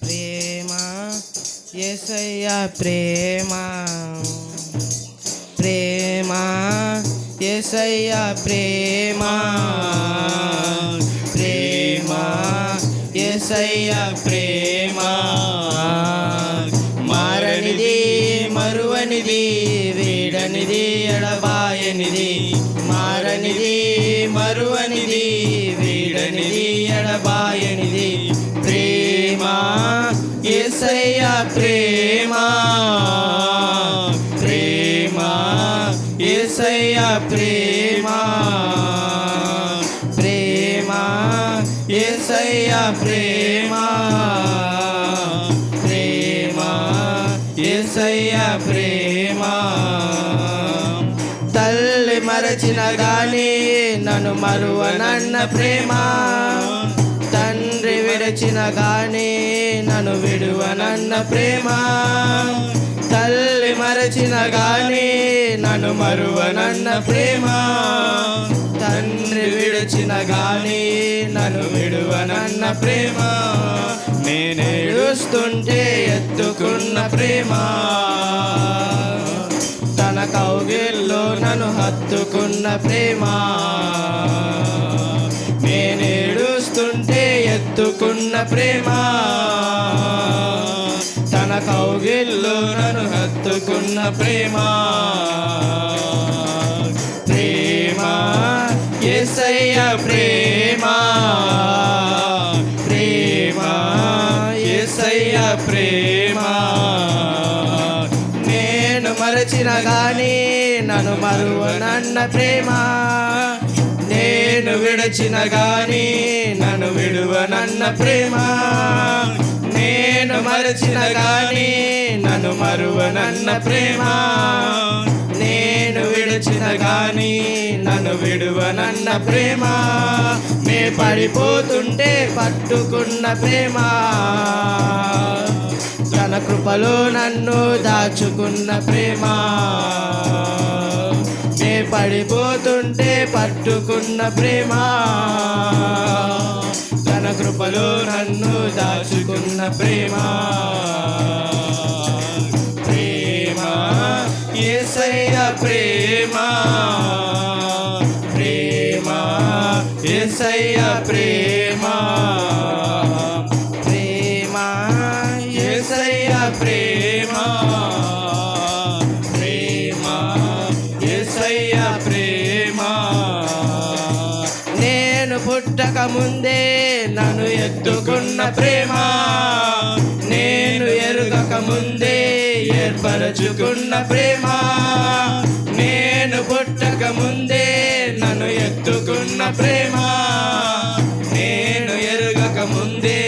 ప్రేమ యేసయ్య ప్రేమ ప్రేమ యేసయ్య ప్రేమ ప్రేమ యేసయ్య ప్రేమ మారనిది మరువనిది వీడనిది ఎడబాయనిది మారనిది మరువనిది వీడనిది ఎడబాయనిది ప్రేమ యేసయ్య ప్రేమ ప్రేమ యేసయ్య ప్రేమ ప్రేమ యేసయ్య ప్రేమ ప్రేమ యేసయ్య ప్రేమ తల్లి మరచిన గాని నన్ను మరువనన్న ప్రేమ తండ్రి విడచిన గాని నన్ను విడువనన్న ప్రేమ తల్లి మరచిన గాని నన్ను మరువనన్న ప్రేమ తండ్రి విడిచిన గాని నన్ను విడువనన్న ప్రేమ నేనేడుస్తుంటే ఎత్తుకున్న ప్రేమ తన కౌగిల్లో నన్ను హత్తుకున్న ప్రేమ నేనేడుస్తుంటే ఎత్తుకున్న ప్రేమ తన కౌగిల్లో నన్ను హత్తుకున్న ప్రేమ ప్రేమ యేసయ్య ప్రేమ ప్రేమ యేసయ్య ప్రేమ నేను మరచిన గాని నన్ను మరువనన్న ప్రేమ నేను విడచిన గాని నన్ను విడువనన్న ప్రేమ నేను మరచిన గాని నన్ను మరువనన్న ప్రేమ నేను విడిచిన గాని నన్ను విడువనన్న ప్రేమ నే పడిపోతుంటే పట్టుకున్న ప్రేమ తన కృపలో నన్ను దాచుకున్న ప్రేమ నే పడిపోతుంటే పట్టుకున్న ప్రేమ తన కృపలో నన్ను దాచుకున్న ప్రేమ ప్రేమ యేసయ్య ప్రేమ ప్రేమ యేసయ్య ప్రేమ ప్రేమ యేసయ్య ప్రేమ ప్రేమ యేసయ్య ప్రేమ నేను పుట్టక ముందే నన్ను ఎత్తుకున్న ప్రేమ నేను ఎరుగక ముందే ఏర్పరచుకున్న ప్రేమ నేను పుట్టక ముందే నన్ను ఎత్తుకున్న ప్రేమ నేను ఎరుగక ముందే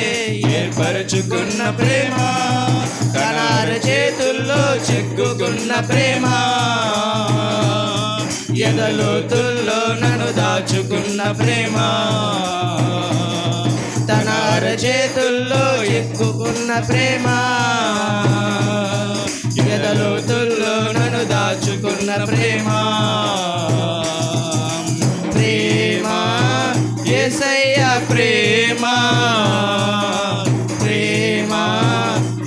ఏర్పరచుకున్న ప్రేమ తన చేతుల్లో చెక్కుకున్న ప్రేమ ఎదలోతుల్లో నన్ను దాచుకున్న ప్రేమ తన చేతుల్లో ఎక్కుకున్న ప్రేమ ఎదలోతుల్లో నన్ను దాచుకున్న ప్రేమ ప్రేమ యేసయ్య ప్రేమ ప్రేమ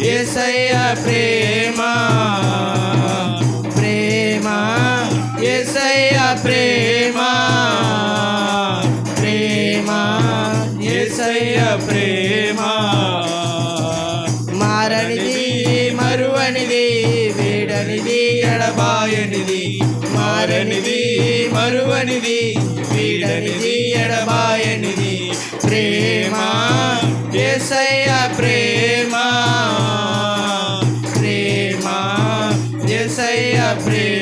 యేసయ్య ప్రేమ ప్రేమ యేసయ్య ప్రేమ ప్రేమ యేసయ్య ప్రేమ మారనిది మరువనిది వీడనిది ఎడబాయనిది మారనిది మరువనిది వీడనిది ఎడబాయనిది ప్రేమ యేసయ్య ప్రేమ ప్రేమ యేసయ్య ప్రేమ